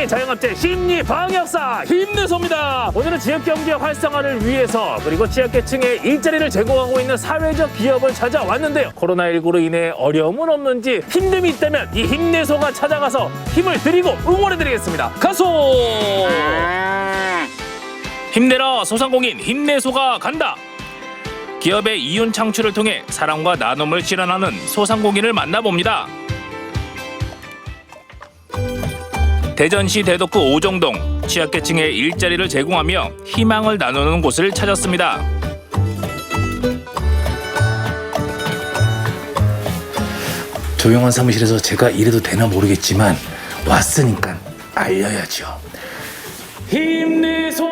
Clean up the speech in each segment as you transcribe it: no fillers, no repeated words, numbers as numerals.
소상공인 자영업체 심리방역사 힘내소입니다. 오늘은 지역경제 활성화를 위해서 그리고 취약계층에 일자리를 제공하고 있는 사회적 기업을 찾아왔는데요. 코로나19로 인해 어려움은 없는지 힘듦이 있다면 이 힘내소가 찾아가서 힘을 드리고 응원해드리겠습니다. 가소! 힘내라 소상공인 힘내소가 간다. 기업의 이윤 창출을 통해 사랑과 나눔을 실현하는 소상공인을 만나봅니다. 대전시 대덕구 오정동, 취약계층에 일자리를 제공하며 희망을 나누는 곳을 찾았습니다. 조용한 사무실에서 제가 이래도 되나 모르겠지만 왔으니까 알려야죠. 힘내소!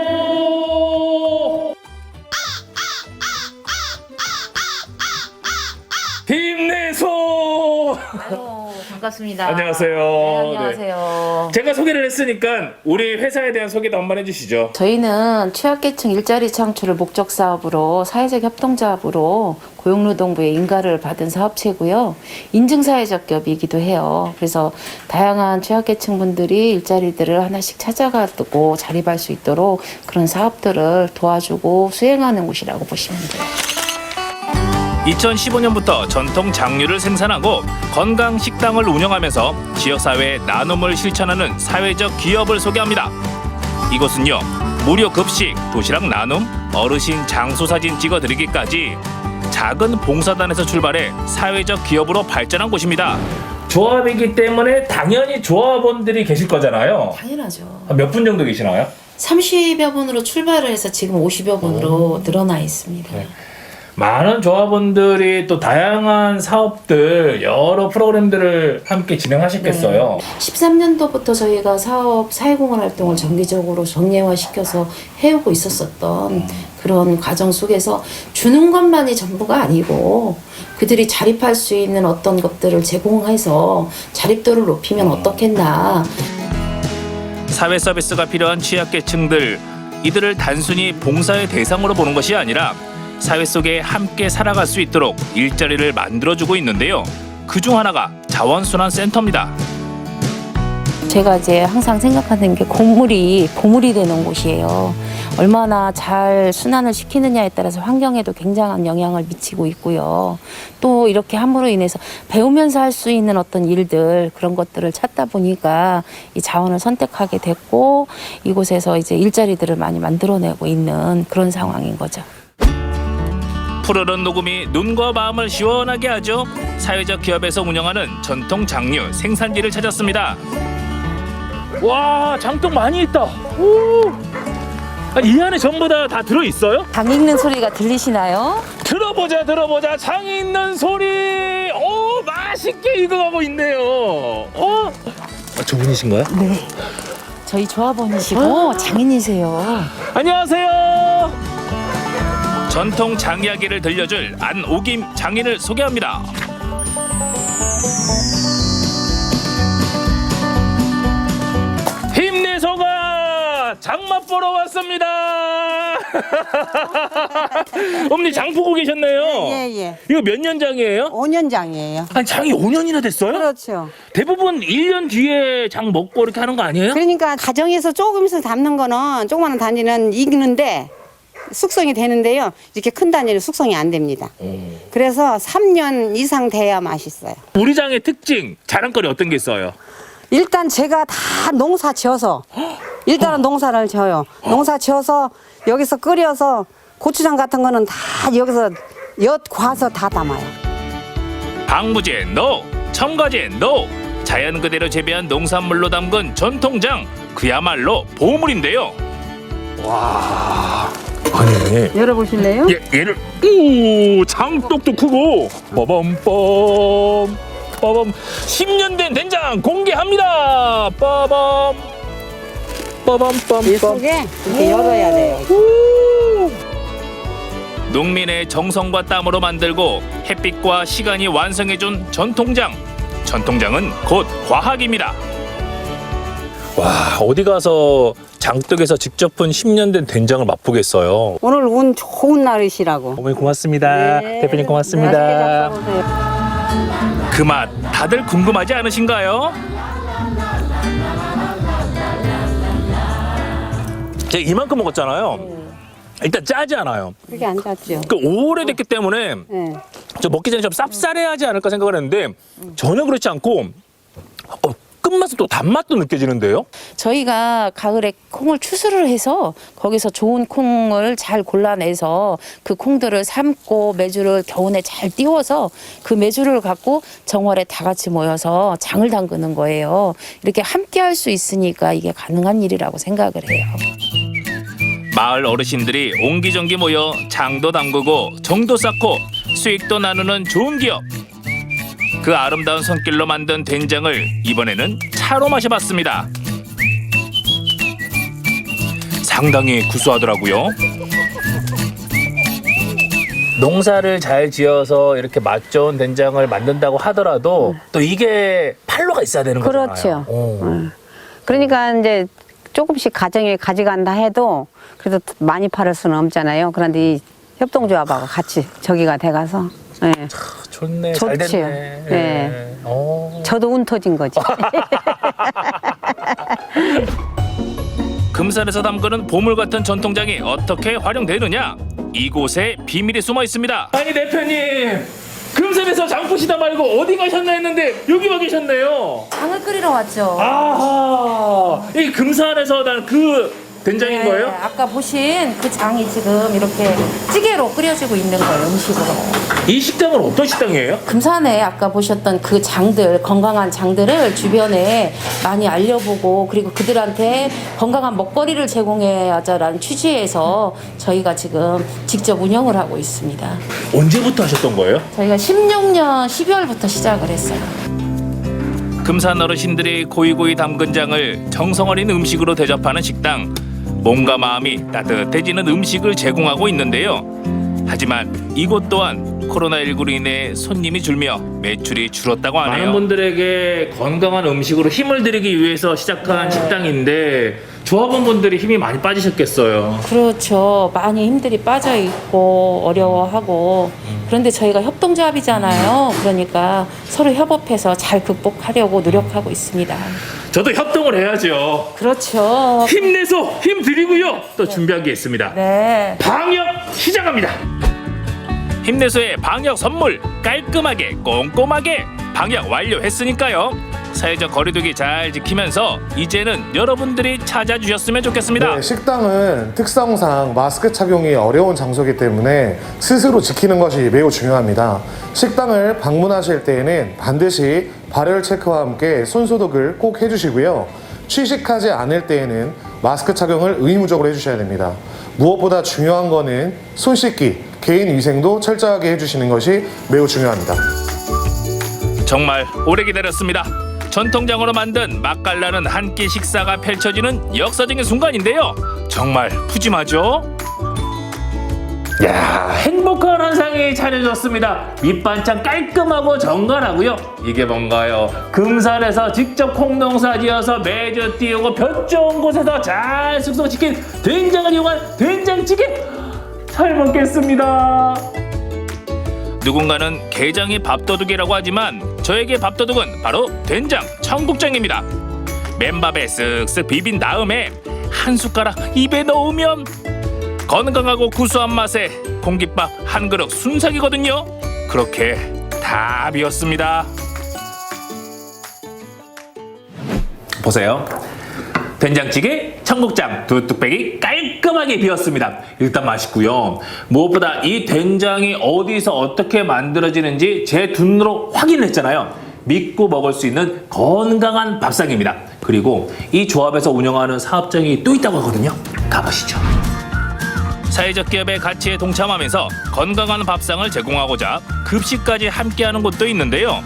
힘내소! 아유, 반갑습니다. 안녕하세요. 네, 안녕하세요. 네. 제가 소개를 했으니까 우리 회사에 대한 소개도 한번 해주시죠. 저희는 취약계층 일자리 창출을 목적 사업으로 사회적 협동조합으로 고용노동부의 인가를 받은 사업체고요. 인증사회적 기업이기도 해요. 그래서 다양한 취약계층 분들이 일자리들을 하나씩 찾아가고 자립할 수 있도록 그런 사업들을 도와주고 수행하는 곳이라고 보시면 돼요. 2015년부터 전통 장류를 생산하고 건강 식당을 운영하면서 지역사회에 나눔을 실천하는 사회적 기업을 소개합니다. 이곳은요, 무료 급식, 도시락 나눔, 어르신 장소 사진 찍어드리기까지 작은 봉사단에서 출발해 사회적 기업으로 발전한 곳입니다. 조합이기 때문에 당연히 조합원들이 계실 거잖아요. 당연하죠. 몇 분 정도 계시나요? 30여 분으로 출발을 해서 지금 50여 분으로 늘어나 있습니다. 네. 많은 조합원들이 또 다양한 사업들, 여러 프로그램들을 함께 진행하셨겠어요. 13년도부터 저희가 사업 사회공헌 활동을 정기적으로 정례화시켜서 해오고 있었던 그런 과정 속에서 주는 것만이 전부가 아니고 그들이 자립할 수 있는 어떤 것들을 제공해서 자립도를 높이면 어떻겠나. 사회 서비스가 필요한 취약계층들, 이들을 단순히 봉사의 대상으로 보는 것이 아니라 사회 속에 함께 살아갈 수 있도록 일자리를 만들어주고 있는데요. 그중 하나가 자원순환센터입니다. 제가 이제 항상 생각하는 게 보물이 되는 곳이에요. 얼마나 잘 순환을 시키느냐에 따라서 환경에도 굉장한 영향을 미치고 있고요. 또 이렇게 함으로 인해서 배우면서 할 수 있는 어떤 일들, 그런 것들을 찾다 보니까 이 자원을 선택하게 됐고 이곳에서 이제 일자리들을 많이 만들어내고 있는 그런 상황인 거죠. 푸르른 녹음이 눈과 마음을 시원하게 하죠. 사회적 기업에서 운영하는 전통 장류 생산지를 찾았습니다. 와, 장독 많이 있다. 오. 아니, 이 안에 전부 다 들어있어요? 장 읽는 소리가 들리시나요? 들어보자. 장 있는 소리. 오, 맛있게 익어가고 있네요. 저분이신가요? 네. 저희 조합원이시고 장인이세요. 안녕하세요. 전통 장 이야기를 들려줄 안오김 장인을 소개합니다. 힘내소가 장맛 보러 왔습니다. 어머니 장 보고 계셨네요. 예. 이거 몇 년 장이에요? 5년장이에요. 아니, 장이 5년이나 됐어요? 그렇죠. 대부분 1년 뒤에 장 먹고 이렇게 하는 거 아니에요? 그러니까 가정에서 조금씩 담는 거는 조그마한 단지는 익는데 숙성이 되는데요. 이렇게 큰 단지는 숙성이 안 됩니다. 그래서 3년 이상 돼야 맛있어요. 우리 장의 특징, 자랑거리 어떤 게 있어요? 일단 제가 다 농사 지어서 일단은 농사를 지어요. 농사 지어서 여기서 끓여서 고추장 같은 거는 다 여기서 엿 과서 다 담아요. 방부제 NO, 첨가제 NO, 자연 그대로 재배한 농산물로 담근 전통장, 그야말로 보물인데요. 와, 아니 열어보실래요? 얘를 오, 장독도 크고 빠밤빰 10년 된 된장 공개합니다. 빠밤 이 속에 이렇게 열어야 돼요. 농민의 정성과 땀으로 만들고 햇빛과 시간이 완성해준 전통장. 전통장은 곧 과학입니다. 와, 어디 가서 장독에서 직접 푼 10년 된 된장을 맛보겠어요. 오늘 운 좋은 날이시라고. 어머니 고맙습니다. 네. 대표님 고맙습니다. 맛있게 잡숴보세요. 그 맛 다들 궁금하지 않으신가요? 제가 이만큼 먹었잖아요. 일단 짜지 않아요. 그게 안 잤죠. 그 오래됐기 때문에 네. 저 먹기 전에 좀 쌉싸래하지 않을까 생각을 했는데 전혀 그렇지 않고 끝맛은 또 단맛도 느껴지는데요. 저희가 가을에 콩을 추수를 해서 거기서 좋은 콩을 잘 골라내서 그 콩들을 삶고 메주를 겨우내 잘 띄워서 그 메주를 갖고 정월에 다 같이 모여서 장을 담그는 거예요. 이렇게 함께 할 수 있으니까 이게 가능한 일이라고 생각을 해요. 마을 어르신들이 옹기종기 모여 장도 담그고 정도 쌓고 수익도 나누는 좋은 기업. 그 아름다운 손길로 만든 된장을 이번에는 차로 마셔봤습니다. 상당히 구수하더라고요. 농사를 잘 지어서 이렇게 맛 좋은 된장을 만든다고 하더라도 또 이게 판로가 있어야 되는 거잖아요. 그렇죠. 그러니까 이제 조금씩 가정에 가져간다 해도 그래도 많이 팔을 수는 없잖아요. 그런데 이 협동조합하고 같이 저기가 돼가서 네. 좋네. 잘 좋지요. 됐네. 네. 오. 저도 운 터진 거지. 금산에서 담그는 보물 같은 전통장이 어떻게 활용되느냐? 이곳에 비밀이 숨어 있습니다. 아니 대표님, 금산에서 장 보시다 말고 어디 가셨나 했는데 여기 와 계셨네요. 장을 끓이러 왔죠. 아하, 이 금산에서 난 그 된장인 거예요? 아까 보신 그 장이 지금 이렇게 찌개로 끓여지고 있는 거예요, 음식으로. 이 식당은 어떤 식당이에요? 금산에 아까 보셨던 그 장들, 건강한 장들을 주변에 많이 알려보고 그리고 그들한테 건강한 먹거리를 제공해야자라는 취지에서 저희가 지금 직접 운영을 하고 있습니다. 언제부터 하셨던 거예요? 저희가 16년 12월부터 시작을 했어요. 금산 어르신들이 고이고이 담근 장을 정성 어린 음식으로 대접하는 식당. 몸과 마음이 따뜻해지는 음식을 제공하고 있는데요. 하지만 이곳 또한 코로나19로 인해 손님이 줄며 매출이 줄었다고 하네요. 많은 분들에게 건강한 음식으로 힘을 드리기 위해서 시작한 식당인데 조합원분들이 힘이 많이 빠지셨겠어요. 그렇죠. 많이 힘들이 빠져 있고 어려워하고 그런데 저희가 협동조합이잖아요. 그러니까 서로 협업해서 잘 극복하려고 노력하고 있습니다. 저도 협동을 해야죠. 그렇죠. 힘내서 힘 드리고요. 또 준비한 게 있습니다. 네. 방역 시작합니다. 힘내서의 방역 선물 깔끔하게 꼼꼼하게 방역 완료했으니까요. 사회적 거리두기 잘 지키면서 이제는 여러분들이 찾아주셨으면 좋겠습니다. 네, 식당은 특성상 마스크 착용이 어려운 장소이기 때문에 스스로 지키는 것이 매우 중요합니다. 식당을 방문하실 때에는 반드시 발열 체크와 함께 손소독을 꼭 해주시고요. 취식하지 않을 때에는 마스크 착용을 의무적으로 해주셔야 됩니다. 무엇보다 중요한 거는 손 씻기, 개인 위생도 철저하게 해주시는 것이 매우 중요합니다. 정말 오래 기다렸습니다. 전통장으로 만든 맛깔나는 한 끼 식사가 펼쳐지는 역사적인 순간인데요. 정말 푸짐하죠? 야, 행복한 한상이 차려졌습니다. 밑반찬 깔끔하고 정갈하고요. 이게 뭔가요? 금산에서 직접 콩농사 지어서 매주 띄우고 볕 좋은 곳에서 잘 숙성시킨 된장을 이용한 된장찌개 잘 먹겠습니다. 누군가는 게장이 밥도둑이라고 하지만 저에게 밥도둑은 바로 된장 청국장입니다. 맨밥에 쓱쓱 비빈 다음에 한 숟가락 입에 넣으면 건강하고 구수한 맛에 공깃밥 한 그릇 순삭이거든요. 그렇게 다 비웠습니다. 보세요. 된장찌개, 청국장 두 뚝배기 깔끔하게 비웠습니다. 일단 맛있고요. 무엇보다 이 된장이 어디서 어떻게 만들어지는지 제 두 눈으로 확인했잖아요. 믿고 먹을 수 있는 건강한 밥상입니다. 그리고 이 조합에서 운영하는 사업장이 또 있다고 하거든요. 가보시죠. 사회적 기업의 가치에 동참하면서 건강한 밥상을 제공하고자 급식까지 함께하는 곳도 있는데요.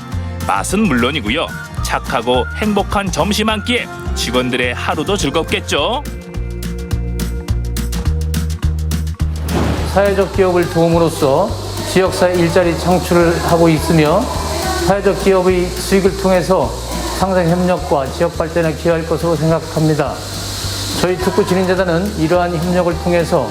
맛은 물론이고요. 착하고 행복한 점심 한 끼에 직원들의 하루도 즐겁겠죠. 사회적 기업을 도움으로써 지역사회 일자리 창출을 하고 있으며 사회적 기업의 수익을 통해서 상생 협력과 지역 발전에 기여할 것으로 생각합니다. 저희 특구 진흥재단은 이러한 협력을 통해서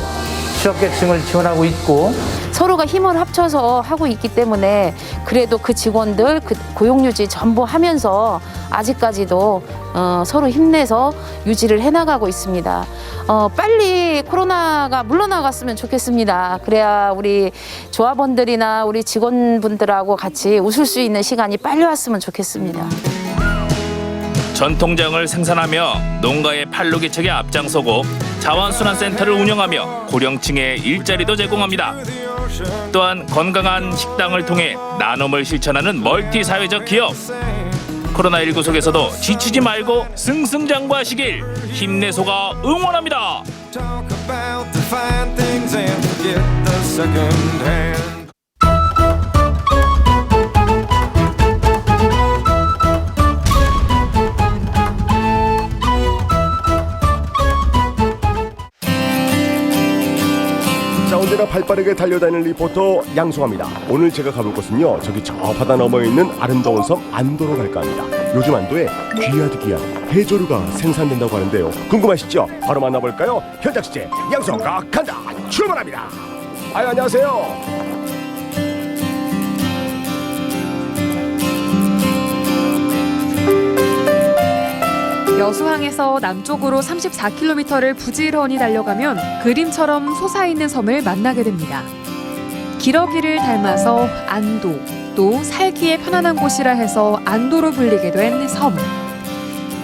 취약계층을 지원하고 있고 서로가 힘을 합쳐서 하고 있기 때문에 그래도 그 직원들 그 고용유지 전부 하면서 아직까지도 서로 힘내서 유지를 해나가고 있습니다. 빨리 코로나가 물러나갔으면 좋겠습니다. 그래야 우리 조합원들이나 우리 직원분들하고 같이 웃을 수 있는 시간이 빨리 왔으면 좋겠습니다. 전통장을 생산하며 농가의 판로 개척에 앞장서고 자원순환센터를 운영하며 고령층에 일자리도 제공합니다. 또한 건강한 식당을 통해 나눔을 실천하는 멀티 사회적 기업. 코로나19 속에서도 지치지 말고 승승장구하시길 힘내소가 응원합니다. 자, 언제나 발빠르게 달려다니는 리포터 양송합니다. 오늘 제가 가볼 곳은요, 저기 저 바다 너머에 있는 아름다운 섬 안도로 갈까 합니다. 요즘 안도에 귀하디 귀한 해조류가 생산된다고 하는데요. 궁금하시죠? 바로 만나볼까요? 현장 취재 양송가 간다. 출발합니다. 아유, 안녕하세요. 여수항에서 남쪽으로 34km를 부지런히 달려가면 그림처럼 솟아있는 섬을 만나게 됩니다. 기러기를 닮아서 안도, 또 살기에 편안한 곳이라 해서 안도로 불리게 된 섬.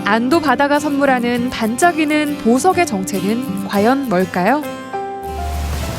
안도 바다가 선물하는 반짝이는 보석의 정체는 과연 뭘까요?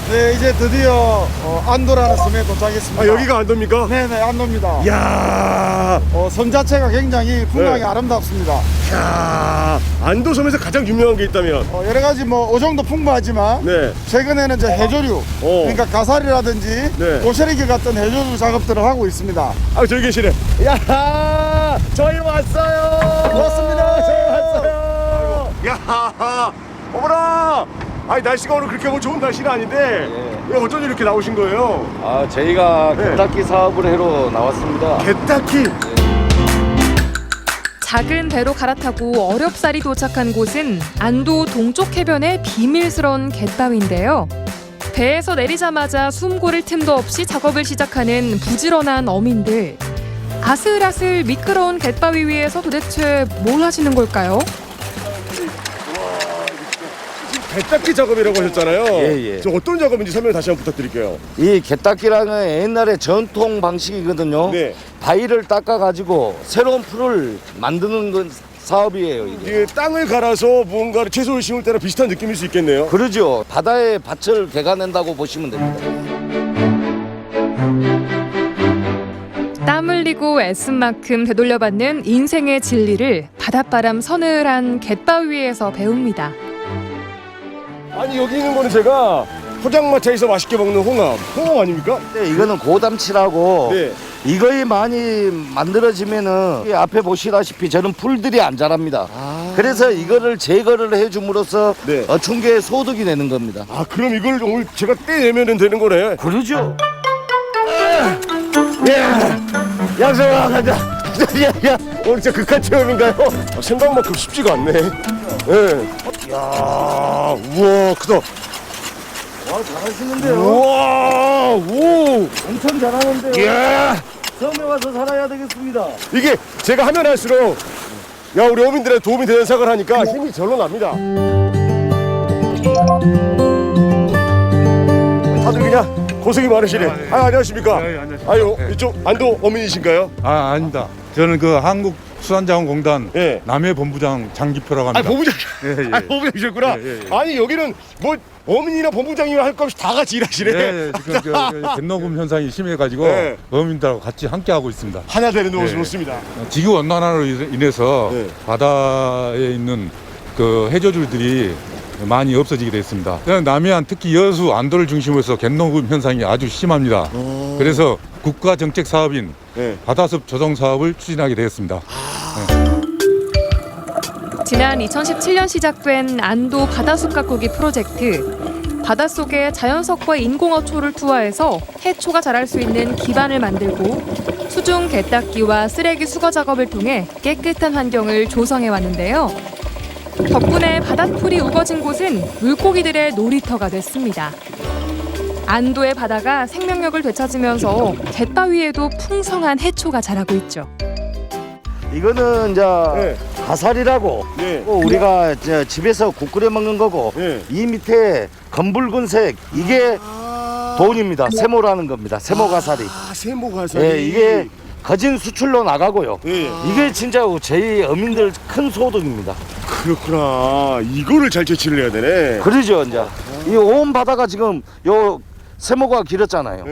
네, 이제 드디어 안도라는 섬에 도착했습니다. 아, 여기가 안도입니까? 네네, 안도입니다. 이야, 섬 자체가 굉장히 풍광이 아름답습니다. 이야, 안도 섬에서 가장 유명한 게 있다면? 여러 가지 어종도 풍부하지만 네. 최근에는 이제 해조류, 그러니까 가사리라든지 네. 고세리기 같은 해조류 작업들을 하고 있습니다. 아, 저기 계시네. 야, 저희 왔어요. 고맙습니다. 저희 왔어요. 야, 어머나. 아니, 날씨가 오늘 그렇게 좋은 날씨는 아닌데 왜 어쩐지 이렇게 나오신 거예요? 저희가 네. 갯닦기 사업을 하러 나왔습니다. 갯닦기. 작은 배로 갈아타고 어렵사리 도착한 곳은 안도 동쪽 해변의 비밀스러운 갯바위인데요. 배에서 내리자마자 숨 고를 틈도 없이 작업을 시작하는 부지런한 어민들. 아슬아슬 미끄러운 갯바위 위에서 도대체 뭘 하시는 걸까요? 갯닦기 작업이라고 하셨잖아요. 예. 저 어떤 작업인지 설명 다시 한번 부탁드릴게요. 이 갯닦기라는 옛날의 전통 방식이거든요. 네. 바위를 닦아가지고 새로운 풀을 만드는 건 사업이에요. 이게. 이게 땅을 갈아서 무언가를 채소를 심을 때랑 비슷한 느낌일 수 있겠네요. 그러죠. 바다의 밭을 개가낸다고 보시면 됩니다. 땀 흘리고 애쓴 만큼 되돌려받는 인생의 진리를 바닷바람 서늘한 갯바위에서 배웁니다. 아니, 여기 있는 거는 제가 포장마차에서 맛있게 먹는 홍합 아닙니까? 네, 이거는 고담치라고 네. 이거이 많이 만들어지면은 이 앞에 보시다시피 저는 풀들이 안 자랍니다. 그래서 이거를 제거를 해줌으로써 네. 어촌계의 소득이 되는 겁니다. 아, 그럼 이걸 오늘 제가 떼내면 되는 거네. 그러죠. 예, 양성아 가자. 야, 오늘 진짜 극한 체험인가요? 생각만큼 쉽지가 않네. 예. 야, 우와, 크다. 와, 잘하시는데요. 우와, 오. 엄청 잘하는데요. 야, 섬에 와서 살아야 되겠습니다. 이게 제가 하면 할수록 야, 우리 어민들의 도움이 되는 생각을 하니까 힘이 절로 납니다. 다들 그냥 고생이 많으시네. 아, 안녕하십니까? 아유, 이쪽 안도 어민이신가요? 아, 아닙니다. 저는 그 한국수산자원공단 예. 남해본부장 장기표라고 합니다. 아, 본부장. 예. 아, 본부장이셨구나. 예. 아니, 여기는 뭐 어민이나 본부장이나 할 거 없이 다 같이 일하시네. 예, 지금 그 갯녹음 현상이 심해가지고 예. 어민들하고 같이 함께 하고 있습니다. 하나 되는 모습 예. 좋습니다. 지구 온난화로 인해서 예. 바다에 있는 그 해조류들이 많이 없어지게 됐습니다. 남해안 특히 여수 안도를 중심으로 해서 갯녹음 현상이 아주 심합니다. 그래서 국가 정책 사업인 예. 바다숲 조성 사업을 추진하게 되었습니다. 지난 2017년 시작된 안도 바다숲 가꾸기 프로젝트. 바닷속에 자연석과 인공어초를 투하해서 해초가 자랄 수 있는 기반을 만들고 수중 갯닦기와 쓰레기 수거 작업을 통해 깨끗한 환경을 조성해 왔는데요. 덕분에 바닷풀이 우거진 곳은 물고기들의 놀이터가 됐습니다. 안도의 바다가 생명력을 되찾으면서 갯바위에도 풍성한 해초가 자라고 있죠. 이거는 이제 가살이라고 우리가 이제 집에서 국 끓여 먹는 거고 이 밑에 검붉은색 이게 돈입니다. 세모라는 겁니다. 세모가살이. 세모가살이. 예, 이게 거진 수출로 나가고요. 이게 진짜 저희 어민들 큰 소득입니다. 그렇구나. 이거를 잘 채취를 해야 되네. 그러죠, 이제. 이 온 바다가 지금 요 세모가 길었잖아요.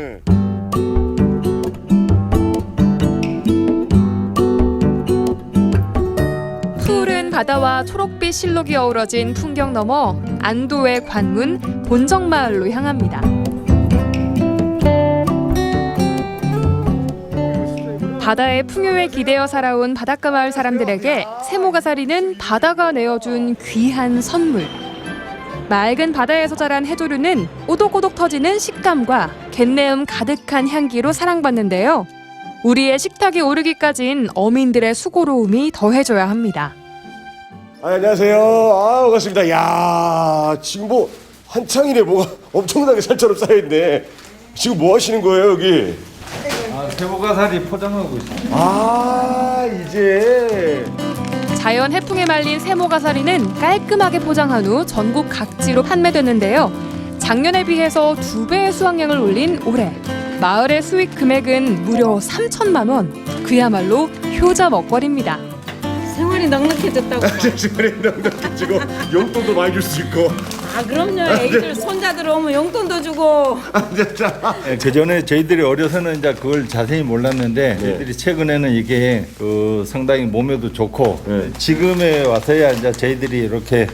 푸른 바다와 초록빛 실록이 어우러진 풍경 너머 안도의 관문 본정마을로 향합니다. 바다의 풍요에 기대어 살아온 바닷가 마을 사람들에게 세모가사리는 바다가 내어준 귀한 선물. 맑은 바다에서 자란 해조류는 오독오독 터지는 식감과 갯내음 가득한 향기로 사랑받는데요. 우리의 식탁에 오르기까진 어민들의 수고로움이 더해져야 합니다. 안녕하세요. 반갑습니다. 야, 지금 뭐 한창이네. 뭐가 엄청나게 살처럼 쌓여있네. 지금 뭐 하시는 거예요, 여기? 세모가사리 포장하고 있습니다. 이제 자연 해풍에 말린 세모가사리는 깔끔하게 포장한 후 전국 각지로 판매되는데요. 작년에 비해서 2배의 수확량을 올린 올해 마을의 수익 금액은 무려 3천만 원. 그야말로 효자 먹거리입니다. 생활이 넉넉해졌다고. 생활이 넉넉해지고 용돈도 많이 줄 수 있고. 그럼요. 애기들 손자들 오면 용돈도 주고. 그 전에 저희들이 어려서는 이제 그걸 자세히 몰랐는데 저희들이 최근에는 이게 그 상당히 몸에도 좋고 지금에 와서야 이제 저희들이 이렇게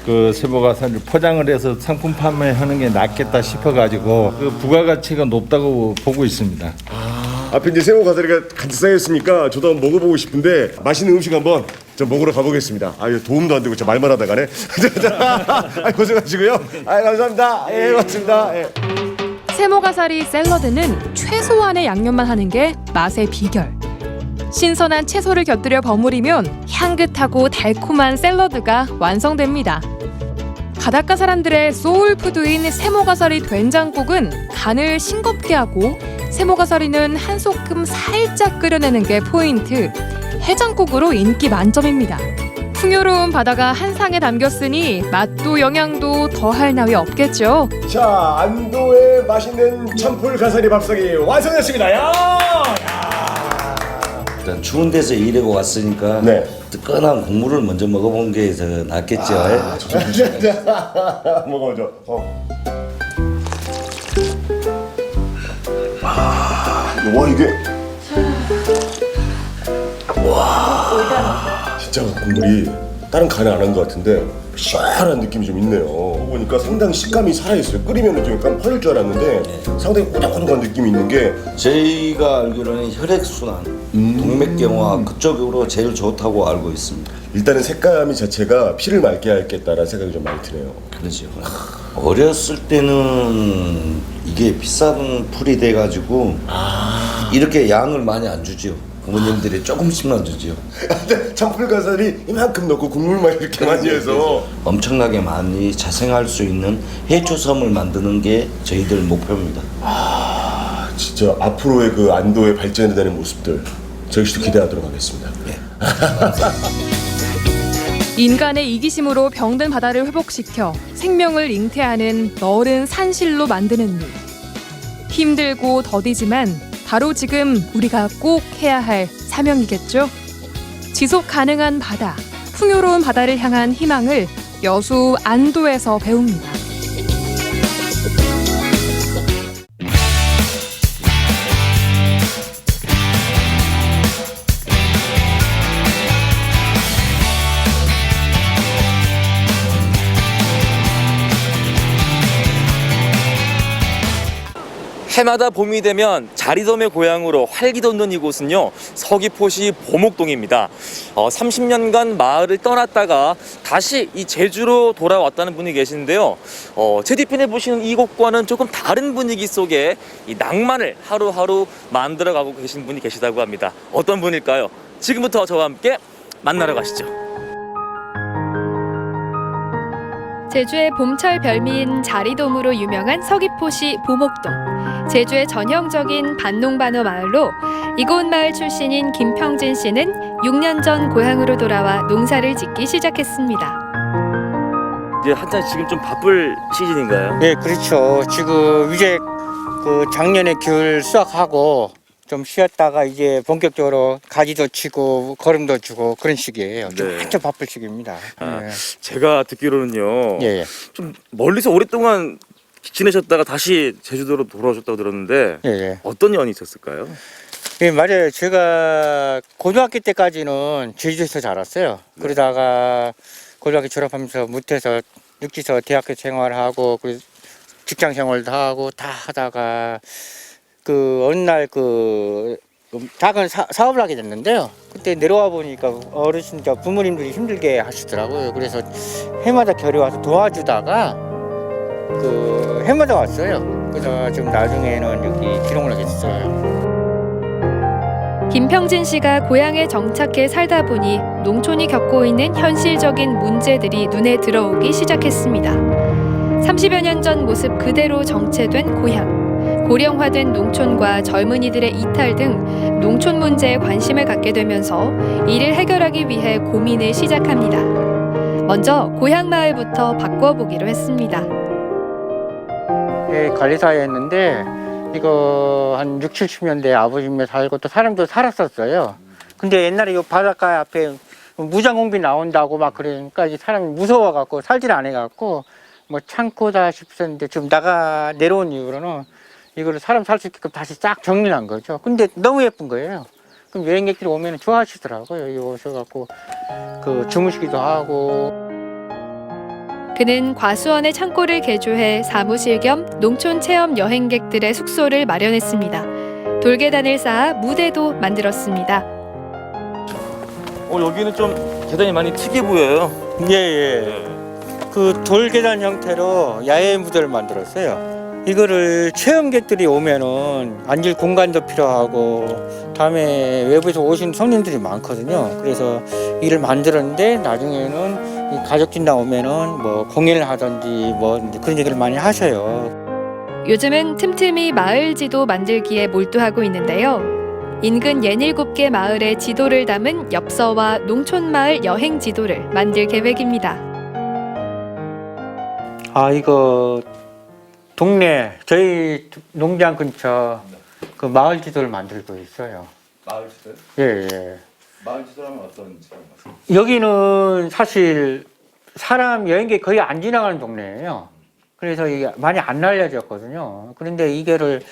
그 세모가사리를 포장을 해서 상품 판매하는 게 낫겠다 싶어가지고 그 부가가치가 높다고 보고 있습니다. 앞에 이제 세모가사리가 같이 쌓였으니까 저도 한번 먹어보고 싶은데 맛있는 음식 한번 좀 먹으러 가보겠습니다. 도움도 안 되고 저 말만 하다가네. 고생하시고요. 감사합니다. 예, 고맙습니다. 세모가사리 샐러드는 최소한의 양념만 하는 게 맛의 비결. 신선한 채소를 곁들여 버무리면 향긋하고 달콤한 샐러드가 완성됩니다. 바닷가 사람들의 소울푸드인 세모가사리 된장국은 간을 싱겁게 하고 세모가사리는 한 소끔 살짝 끓여내는 게 포인트. 해장국으로 인기 만점입니다. 풍요로운 바다가 한 상에 담겼으니 맛도 영양도 더할 나위 없겠죠. 자, 안도의 맛있는 참풀 가사리 밥상이 완성됐습니다. 야! 일단 추운 데서 일하고 왔으니까 뜨끈한 국물을 먼저 먹어본 게 더 낫겠죠. 먹어보죠. 와, 이게 진짜 국물이 다른 간을 안 한 것 같은데 시원한 느낌이 좀 있네요. 보니까 상당히 식감이 살아있어요. 끓이면 좀 약간 퍼질 줄 알았는데 상당히 꼬독꼬독한 느낌이 있는 게 저희가 알기로는 혈액순환, 동맥경화 그쪽으로 제일 좋다고 알고 있습니다. 일단은 색감이 자체가 피를 맑게 하겠다라는 생각이 좀 많이 드네요. 그렇죠. 어렸을 때는 이게 비싼 풀이 돼가지고 이렇게 양을 많이 안 주죠. 부모님들이 조금씩만 주죠. 참풀 가사리 이만큼 넣고 국물만 이렇게 많이 해서 엄청나게 많이 자생할 수 있는 해초섬을 만드는 게 저희들 목표입니다. 진짜 앞으로의 그 안도의 발전에 대한 모습들 저희 씨도 기대하도록 하겠습니다. 인간의 이기심으로 병든 바다를 회복시켜 생명을 잉태하는 너른 산실로 만드는 일. 힘들고 더디지만 바로 지금 우리가 꼭 해야 할 사명이겠죠? 지속 가능한 바다, 풍요로운 바다를 향한 희망을 여수 안도에서 배웁니다. 해마다 봄이 되면 자리섬의 고향으로 활기 돋는 이곳은요, 서귀포시 보목동입니다. 30년간 마을을 떠났다가 다시 이 제주로 돌아왔다는 분이 계시는데요. 제 뒤편에 보시는 이곳과는 조금 다른 분위기 속에 이 낭만을 하루하루 만들어가고 계신 분이 계시다고 합니다. 어떤 분일까요? 지금부터 저와 함께 만나러 가시죠. 제주의 봄철 별미인 자리돔으로 유명한 서귀포시 보목동. 제주의 전형적인 반농반어 마을로 이곳 마을 출신인 김평진 씨는 6년 전 고향으로 돌아와 농사를 짓기 시작했습니다. 이제 한창 지금 좀 바쁠 시즌인가요? 네, 그렇죠. 지금 이제 그 작년에 귤 수확하고 좀 쉬었다가 이제 본격적으로 가지도 치고 거름도 주고 그런 시기예요. 좀 네. 한참 바쁠 시기입니다. 네. 제가 듣기로는요. 예. 좀 멀리서 오랫동안 지내셨다가 다시 제주도로 돌아오셨다고 들었는데 예. 어떤 연이 있었을까요? 예, 맞아요. 제가 고등학교 때까지는 제주도에서 자랐어요. 그러다가 고등학교 졸업하면서 무태서 육지서 대학교 생활하고 그리고 직장 생활도 하고 다 하다가 그 어느 날 그 작은 사업을 하게 됐는데요. 그때 내려와 보니까 어르신 부모님들이 힘들게 하시더라고요. 그래서 해마다 결이 와서 도와주다가 그 해마다 왔어요. 그래서 지금 나중에는 여기 기농을 하게 됐어요. 김평진 씨가 고향에 정착해 살다 보니 농촌이 겪고 있는 현실적인 문제들이 눈에 들어오기 시작했습니다. 30여 년 전 모습 그대로 정체된 고향. 고령화된 농촌과 젊은이들의 이탈 등 농촌 문제에 관심을 갖게 되면서 이를 해결하기 위해 고민을 시작합니다. 먼저 고향 마을부터 바꿔보기로 했습니다. 예, 관리사였는데 이거 한 6, 70년대 아버지며 살고 또 사람도 살았었어요. 근데 옛날에 이 바닷가 앞에 무장공비 나온다고 막 그러니까 이제 사람이 무서워갖고 살질 안 해갖고 뭐 창고다 싶었는데 지금 내려온 이후로는 이거를 사람 살 수 있게끔 다시 싹 정리를 한 거죠. 근데 너무 예쁜 거예요. 그럼 여행객들이 오면 좋아하시더라고요. 여기 오셔갖고 그 주무시기도 하고. 그는 과수원의 창고를 개조해 사무실 겸 농촌 체험 여행객들의 숙소를 마련했습니다. 돌계단을 쌓아 무대도 만들었습니다. 여기는 좀 계단이 많이 특이해 보여요. 예. 그 돌계단 형태로 야외 무대를 만들었어요. 이거를 체험객들이 오면은 앉을 공간도 필요하고 다음에 외부에서 오신 손님들이 많거든요. 그래서 이를 만들었는데 나중에는 이 가족진당 오면은 뭐 공연을 하든지 뭐 그런 얘기를 많이 하셔요. 요즘은 틈틈이 마을 지도 만들기에 몰두하고 있는데요. 인근 67개 마을의 지도를 담은 엽서와 농촌마을 여행 지도를 만들 계획입니다. 이거 동네 저희 농장 근처 그 마을 지도를 만들고 있어요. 마을 지도요? 예. 마을 지도라면 어떤 지도인 거죠? 여기는 사실 사람 여행객 거의 안 지나가는 동네예요. 그래서 이게 많이 안 알려졌거든요. 그런데 이거를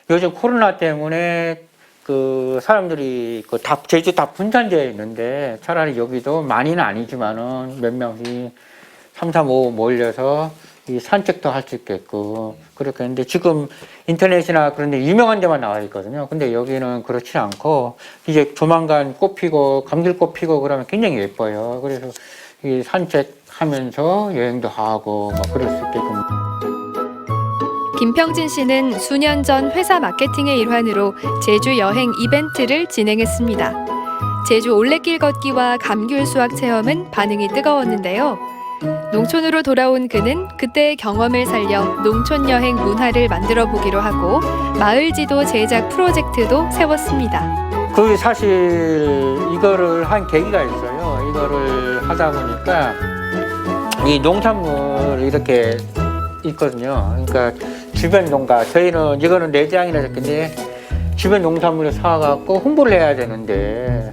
요즘 코로나 때문에 그 사람들이 그 제주 다 분산되어 있는데 차라리 여기도 많이는 아니지만은 몇 명씩 3, 4, 5 몰려서 이 산책도 할 수 있겠고 그렇게 했는데 지금 인터넷이나 그런 데 유명한 데만 나와 있거든요. 근데 여기는 그렇지 않고 이제 조만간 꽃 피고 감귤꽃 피고 그러면 굉장히 예뻐요. 그래서 이 산책하면서 여행도 하고 막 그럴 수 있게끔. 김평진 씨는 수년 전 회사 마케팅의 일환으로 제주 여행 이벤트를 진행했습니다. 제주 올레길 걷기와 감귤 수확 체험은 반응이 뜨거웠는데요. 농촌으로 돌아온 그는 그때의 경험을 살려 농촌 여행 문화를 만들어 보기로 하고 마을 지도 제작 프로젝트도 세웠습니다. 그 사실 이거를 한 계기가 있어요. 이거를 하다 보니까 이 농산물 이렇게 있거든요. 그러니까 주변 농가 저희는 이거는 내장이라 적는데 주변 농산물을 사갖고 홍보를 해야 되는데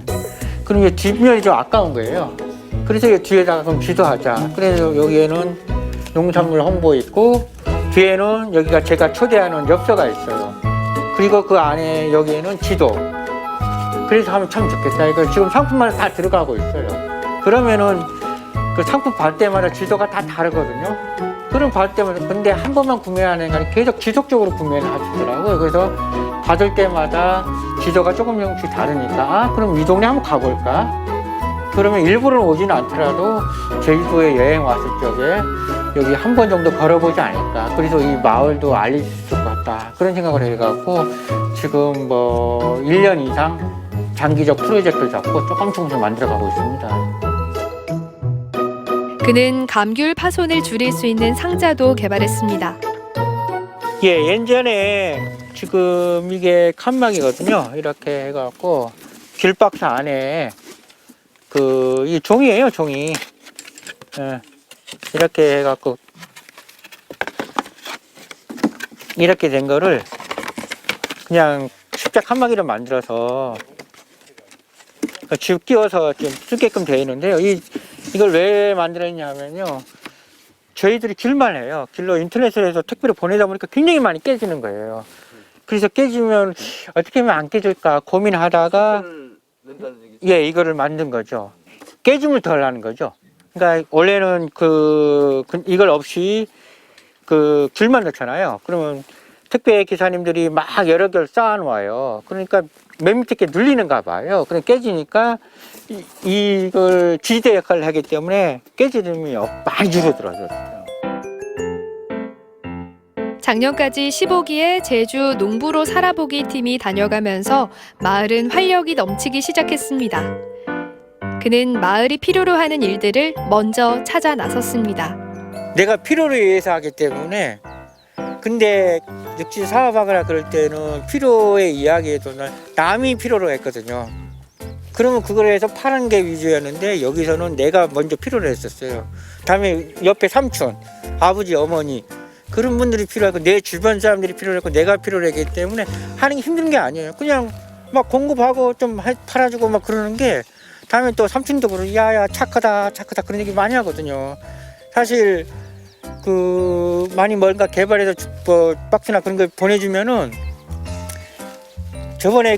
그럼 이게 뒷면이 좀 아까운 거예요. 그래서 뒤에다가 그럼 지도하자. 그래서 여기에는 농산물 홍보 있고 뒤에는 여기가 제가 초대하는 엽서가 있어요. 그리고 그 안에 여기에는 지도. 그래서 하면 참 좋겠다. 이거 지금 상품마다 다 들어가고 있어요. 그러면은 그 상품 받을 때마다 지도가 다 다르거든요. 그럼 받을 때마다 근데 한 번만 구매하는 게 아니라 계속 지속적으로 구매를 하시더라고요. 그래서 받을 때마다 지도가 조금씩 다르니까 그럼 이 동네 한번 가볼까? 그러면 일부러 오지는 않더라도 제주도에 여행 왔을 적에 여기 한 번 정도 걸어보지 않을까. 그래서 이 마을도 알릴 수 있을 것 같다. 그런 생각을 해갖고 지금 뭐 1년 이상 장기적 프로젝트를 잡고 조금씩 만들어가고 있습니다. 그는 감귤 파손을 줄일 수 있는 상자도 개발했습니다. 예, 예전에 지금 이게 칸막이거든요. 이렇게 해갖고 귤박스 안에 이 종이에요, 종이. 예, 이렇게 해갖고 이렇게 된 거를 그냥 십자 칸막이로 만들어서 줄 끼워서 좀 쓰게끔 되어 있는데요. 이걸 왜 만들었냐면요. 저희들이 길만 해요. 길로 인터넷에서 택배를 보내다 보니까 굉장히 많이 깨지는 거예요. 그래서 깨지면 어떻게 하면 안 깨질까 고민하다가 예, 이거를 만든 거죠. 깨짐을 덜 하는 거죠. 그러니까 원래는 이걸 없이 귤만 넣잖아요. 그러면 택배 기사님들이 막 여러 개를 쌓아놓아요. 그러니까 맨 밑에 게 눌리는가 봐요. 그럼 깨지니까 이걸 지지대 역할을 하기 때문에 깨지름이 많이 줄어들어요. 작년까지 15기의 제주 농부로 살아보기 팀이 다녀가면서 마을은 활력이 넘치기 시작했습니다. 그는 마을이 필요로 하는 일들을 먼저 찾아 나섰습니다. 내가 필요로 의해서 하기 때문에 근데 육지 사업하거나 그럴 때는 필요의 이야기에도 남이 필요로 했거든요. 그러면 그걸 해서 파는 게 위주였는데 여기서는 내가 먼저 필요로 했었어요. 다음에 옆에 삼촌, 아버지, 어머니 그런 분들이 필요하고 내 주변 사람들이 필요했고 내가 필요했기 때문에 하는 게 힘든 게 아니에요. 그냥 막 공급하고 좀 팔아주고 막 그러는 게 다음에 또 삼촌도 그러고 야야 착하다 그런 얘기 많이 하거든요. 사실 많이 뭔가 개발해서 박스나 그런 거 보내주면은 저번에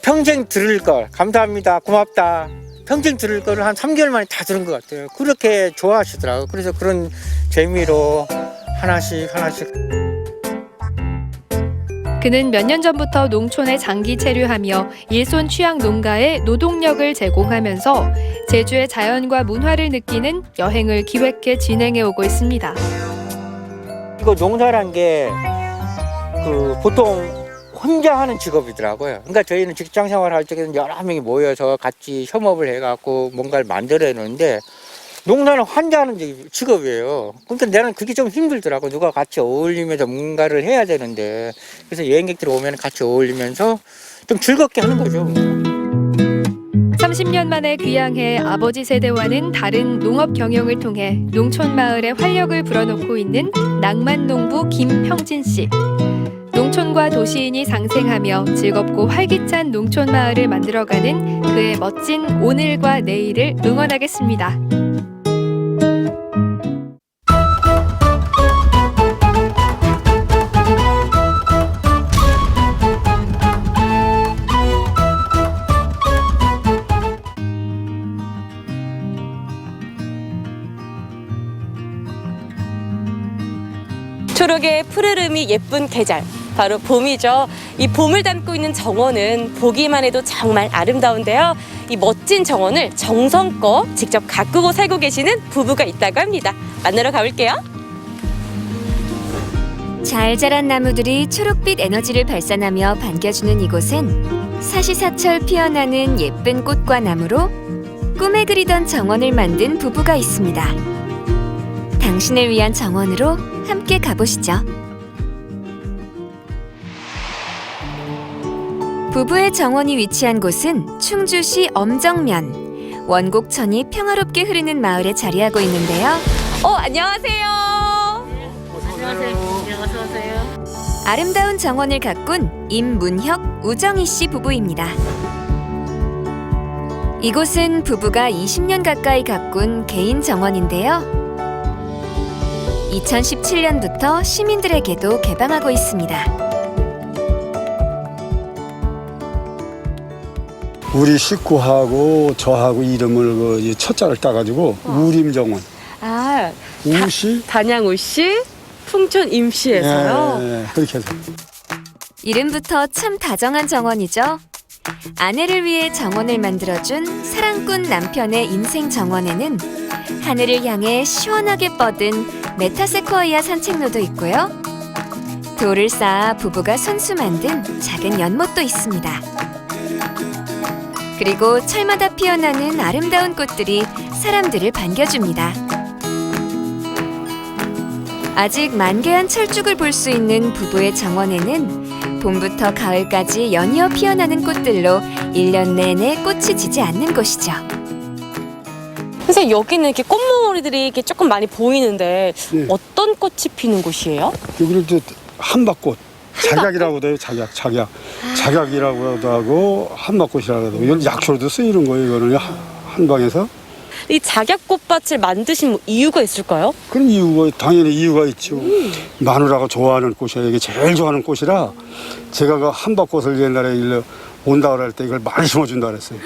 평생 들을 걸 감사합니다 고맙다 평생 들을 거를 한 3개월 만에 다 들은 것 같아요. 그렇게 좋아하시더라고요. 그래서 그런 재미로 하나씩 그는 몇 년 전부터 농촌에 장기 체류하며 일손 취약 농가에 노동력을 제공하면서 제주의 자연과 문화를 느끼는 여행을 기획해 진행해 오고 있습니다. 이거 농사란 게 보통 혼자 하는 직업이더라고요. 그러니까 저희는 직장 생활할 때는 여러 명이 모여서 같이 협업을 해갖고 뭔가를 만들어내는데 농사는 혼자 하는 직업이에요. 그러니까 나는 그게 좀 힘들더라고. 누가 같이 어울리면서 뭔가를 해야 되는데 그래서 여행객들이 오면 같이 어울리면서 좀 즐겁게 하는 거죠. 30년 만에 귀향해 아버지 세대와는 다른 농업 경영을 통해 농촌 마을에 활력을 불어넣고 있는 낭만농부 김평진 씨. 농촌과 도시인이 상생하며 즐겁고 활기찬 농촌 마을을 만들어가는 그의 멋진 오늘과 내일을 응원하겠습니다. 초록의 푸르름이 예쁜 계절, 바로 봄이죠. 이 봄을 담고 있는 정원은 보기만 해도 정말 아름다운데요. 이 멋진 정원을 정성껏 직접 가꾸고 살고 계시는 부부가 있다고 합니다. 만나러 가볼게요. 잘 자란 나무들이 초록빛 에너지를 발산하며 반겨주는 이곳은 사시사철 피어나는 예쁜 꽃과 나무로 꿈에 그리던 정원을 만든 부부가 있습니다. 당신을 위한 정원으로 함께 가보시죠. 부부의 정원이 위치한 곳은 충주시 엄정면. 원곡천이 평화롭게 흐르는 마을에 자리하고 있는데요. 안녕하세요. 안녕하세요. 어서 오세요. 아름다운 정원을 가꾼 임문혁, 우정희 씨 부부입니다. 이곳은 부부가 20년 가까이 가꾼 개인 정원인데요. 2017년부터 시민들에게도 개방하고 있습니다. 우리 식구하고 저하고 이름을 첫자를 따가지고 우림정원. 우씨? 단양우씨, 풍촌 임씨에서요. 네, 그렇게 해서. 이름부터 참 다정한 정원이죠. 아내를 위해 정원을 만들어준 사랑꾼 남편의 인생 정원에는 하늘을 향해 시원하게 뻗은 메타세코이아 산책로도 있고요. 돌을 쌓아 부부가 손수 만든 작은 연못도 있습니다. 그리고 철마다 피어나는 아름다운 꽃들이 사람들을 반겨줍니다. 아직 만개한 철쭉을 볼 수 있는 부부의 정원에는 봄부터 가을까지 연이어 피어나는 꽃들로 1년 내내 꽃이 지지 않는 곳이죠. 선생님, 여기는 이렇게 꽃무늬들이 이렇게 조금 많이 보이는데 네. 어떤 꽃이 피는 곳이에요? 여기를 또 한박꽃, 작약이라고도 해요. 작약이라고도 하고 한박꽃이라고도 하고 이건 약초로도 쓰이는 거예요. 이거는 한방에서. 이 작약꽃밭을 만드신 이유가 있을까요? 그런 이유가 당연히 이유가 있죠. 마누라가 좋아하는 꽃이에요. 이게 제일 좋아하는 꽃이라 제가 그 한박꽃을 옛날에 온다 그럴 때 이걸 많이 심어준다 그랬어요.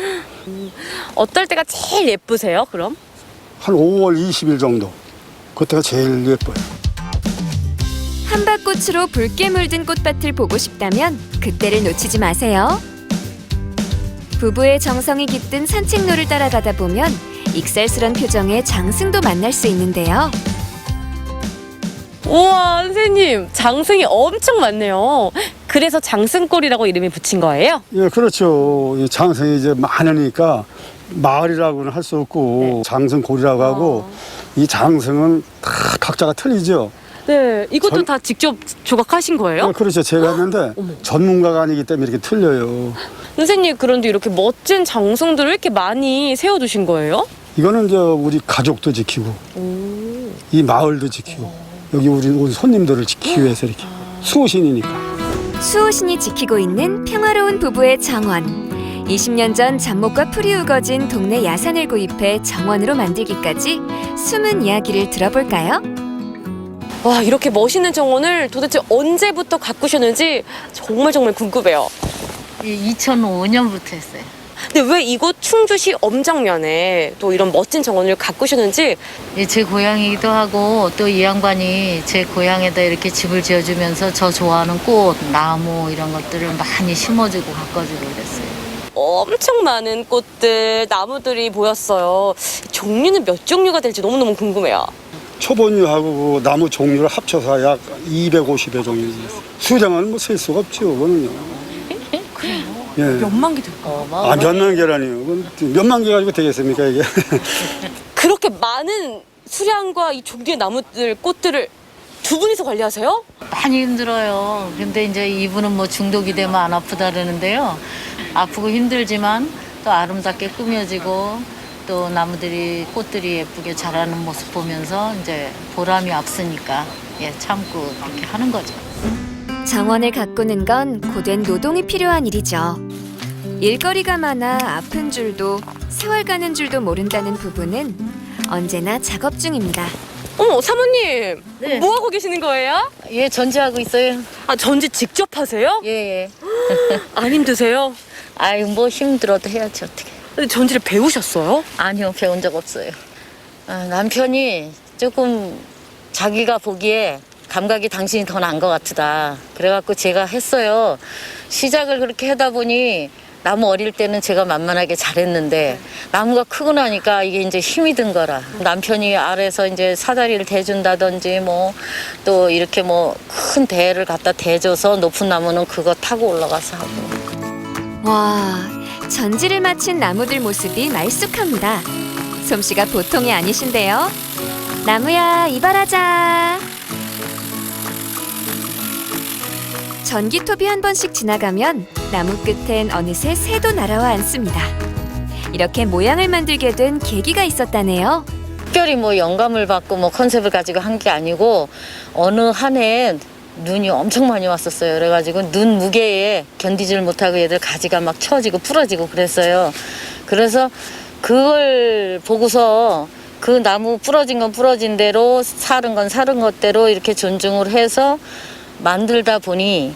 어떨 때가 제일 예쁘세요, 그럼? 한 5월 20일 정도. 그때가 제일 예뻐요. 한박꽃으로 붉게 물든 꽃밭을 보고 싶다면 그때를 놓치지 마세요. 부부의 정성이 깃든 산책로를 따라가다 보면 익살스런 표정의 장승도 만날 수 있는데요. 우와, 선생님, 장승이 엄청 많네요. 그래서 장승골이라고 이름이 붙인 거예요? 예, 그렇죠. 이 장성이 이제 많으니까 마을이라고는 할 수 없고 장성골이라고 하고 이 장성은 다 각자가 틀리죠. 네, 이것도 다 직접 조각하신 거예요? 네, 그렇죠. 제가 했는데 전문가가 아니기 때문에 이렇게 틀려요. 선생님, 그런데 이렇게 멋진 장승들을 이렇게 많이 세워두신 거예요? 이거는 이제 우리 가족도 지키고 이 마을도 지키고 여기 우리 손님들을 지키기 위해서 이렇게 수호신이니까. 수호신이 지키고 있는 평화로운 부부의 정원. 20년 전 잡목과 풀이 우거진 동네 야산을 구입해 정원으로 만들기까지 숨은 이야기를 들어볼까요? 와, 이렇게 멋있는 정원을 도대체 언제부터 가꾸셨는지 정말 궁금해요. 2005년부터 했어요. 근데 왜 이곳 충주시 엄정면에 또 이런 멋진 정원을 가꾸셨는지. 제 고향이기도 하고 또 이 양반이 제 고향에다 이렇게 집을 지어주면서 저 좋아하는 꽃, 나무 이런 것들을 많이 심어주고 가꿔주고 그랬어요. 엄청 많은 꽃들, 나무들이 보였어요. 종류는 몇 종류가 될지 너무너무 궁금해요. 초본류하고 그 나무 종류를 합쳐서 약 250여 종류 있어요. 수량은 뭐 셀 수가 없죠. 그거는요. 그래요? 예. 몇만 개 될까요? 몇만 개라니요. 몇만 개 가지고 되겠습니까 이게? 그렇게 많은 수량과 이 종류의 나무들, 꽃들을 두 분이서 관리하세요? 많이 힘들어요. 근데 이제 이분은 뭐 중독이 되면 안 아프다 그러는데요. 아프고 힘들지만 또 아름답게 꾸며지고 또 나무들이, 꽃들이 예쁘게 자라는 모습 보면서 이제 보람이 앞서니까 참고 그렇게 하는 거죠. 정원을 가꾸는 건 고된 노동이 필요한 일이죠. 일거리가 많아 아픈 줄도 세월 가는 줄도 모른다는 부부는 언제나 작업 중입니다. 어머, 사모님, 뭐 하고 계시는 거예요? 예, 전지하고 있어요. 아, 전지 직접 하세요? 예. 안 힘드세요? 아유, 뭐 힘들어도 해야지 어떻게. 근데 전지를 배우셨어요? 아니요, 배운 적 없어요. 남편이 조금 자기가 보기에 감각이 당신이 더 나은 것 같다. 그래갖고 제가 했어요. 시작을 그렇게 하다 보니 나무 어릴 때는 제가 만만하게 잘했는데 나무가 크고 나니까 이게 이제 힘이 든 거라. 남편이 아래서 이제 사다리를 대준다든지 뭐 또 이렇게 뭐 큰 대를 갖다 대줘서 높은 나무는 그거 타고 올라가서 하고. 와, 전지를 마친 나무들 모습이 말쑥합니다. 솜씨가 보통이 아니신데요. 나무야, 이발하자. 전기톱이 한 번씩 지나가면 나무 끝엔 어느새 새도 날아와 앉습니다. 이렇게 모양을 만들게 된 계기가 있었다네요. 특별히 뭐 영감을 받고 뭐 컨셉을 가지고 한 게 아니고 어느 한 해에 눈이 엄청 많이 왔었어요. 그래가지고 눈 무게에 견디질 못하고 얘들 가지가 막 처지고 부러지고 그랬어요. 그래서 그걸 보고서 그 나무 부러진 건 부러진 대로 사른 건 사른 것대로 이렇게 존중을 해서 만들다 보니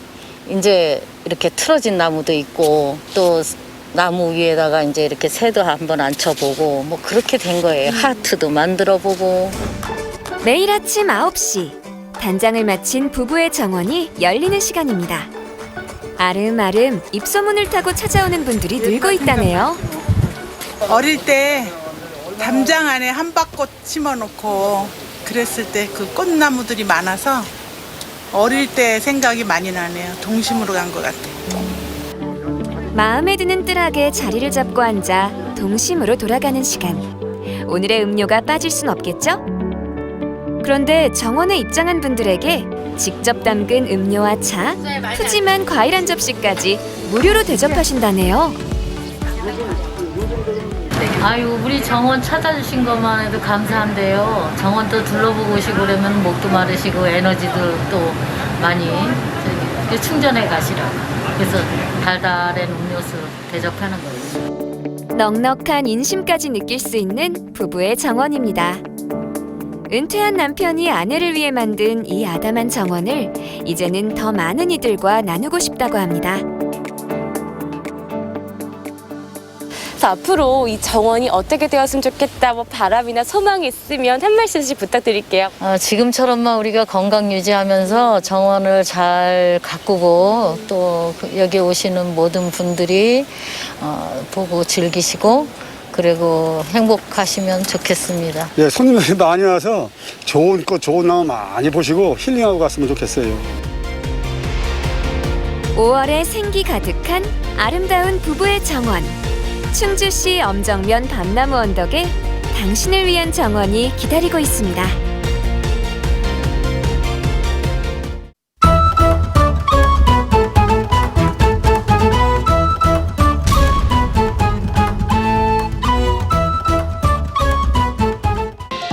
이제 이렇게 틀어진 나무도 있고 또 나무 위에다가 이제 이렇게 새도 한번 앉혀보고 뭐 그렇게 된 거예요. 하트도 만들어보고. 매일 아침 9시 단장을 마친 부부의 정원이 열리는 시간입니다. 아름아름 입소문을 타고 찾아오는 분들이 늘고 있다네요. 어릴 때 담장 안에 한박꽃 심어놓고 그랬을 때 그 꽃나무들이 많아서 어릴 때 생각이 많이 나네요. 동심으로 간 것 같아요. 마음에 드는 뜰하게 자리를 잡고 앉아 동심으로 돌아가는 시간. 오늘의 음료가 빠질 순 없겠죠? 그런데 정원에 입장한 분들에게 직접 담근 음료와 차, 푸짐한 과일 한 접시까지 무료로 대접하신다네요. 아유, 우리 정원 찾아주신 것만 해도 감사한데요. 정원 또 둘러보고 오시고 그러면 목도 마르시고 에너지도 또 많이 충전해 가시라고. 그래서 달달한 음료수 대접하는 거예요. 넉넉한 인심까지 느낄 수 있는 부부의 정원입니다. 은퇴한 남편이 아내를 위해 만든 이 아담한 정원을 이제는 더 많은 이들과 나누고 싶다고 합니다. 그래서 앞으로 이 정원이 어떻게 되었으면 좋겠다, 뭐 바람이나 소망이 있으면 한 말씀씩 부탁드릴게요. 지금처럼만 우리가 건강 유지하면서 정원을 잘 가꾸고 또 여기 오시는 모든 분들이 보고 즐기시고 그리고 행복하시면 좋겠습니다. 예, 손님들이 많이 와서 좋은 꽃, 좋은 나무 많이 보시고 힐링하고 갔으면 좋겠어요. 5월에 생기 가득한 아름다운 부부의 정원. 충주시 엄정면 밤나무 언덕에 당신을 위한 정원이 기다리고 있습니다.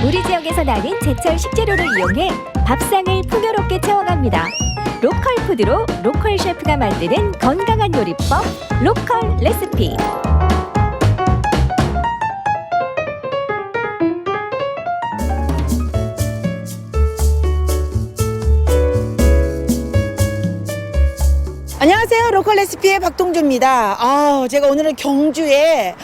우리 지역에서 나는 제철 식재료를 이용해 밥상을 풍요롭게 채워갑니다. 로컬 푸드로 로컬 셰프가 만드는 건강한 요리법, 로컬 레시피. 안녕하세요. 로컬 레시피의 박동주입니다. 제가 오늘은 경주에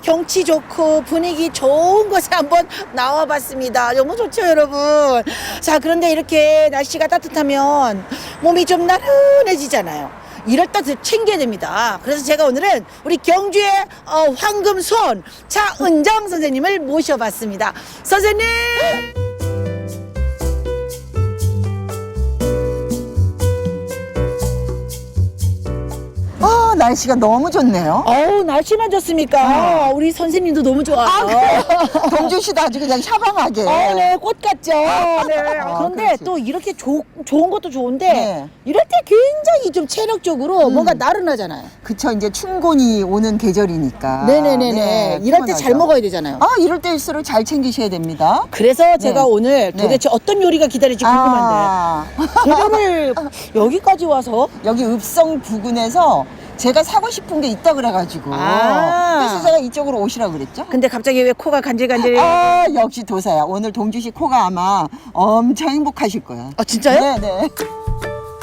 경치 좋고 분위기 좋은 곳에 한번 나와봤습니다. 너무 좋죠, 여러분? 자, 그런데 이렇게 날씨가 따뜻하면 몸이 좀 나른해지잖아요. 이럴 때 챙겨야 됩니다. 그래서 제가 오늘은 우리 경주의 황금손 차은정 선생님을 모셔봤습니다. 선생님! 날씨가 너무 좋네요. 날씨만 좋습니까? 우리 선생님도 너무 좋아요. 동준 씨도 아주 그냥 샤방하게. 네, 꽃 같죠. 네. 그런데 그렇지. 또 이렇게 좋은 것도 좋은데 이럴 때 굉장히 좀 체력적으로 뭔가 나른하잖아요. 그쵸, 이제 춘곤이 오는 계절이니까. 네네네네. 이럴 때 잘 먹어야 되잖아요. 이럴 때일수록 잘 챙기셔야 됩니다. 그래서 제가 오늘 도대체 어떤 요리가 기다릴지 궁금한데 재료를 여기까지 와서 여기 읍성 부근에서 제가 사고 싶은 게 있다 그래가지고 그래서 제가 이쪽으로 오시라고 그랬죠. 근데 갑자기 왜 코가 간질간질? 역시 도사야. 오늘 동주씨 코가 아마 엄청 행복하실 거야. 진짜요? 네네.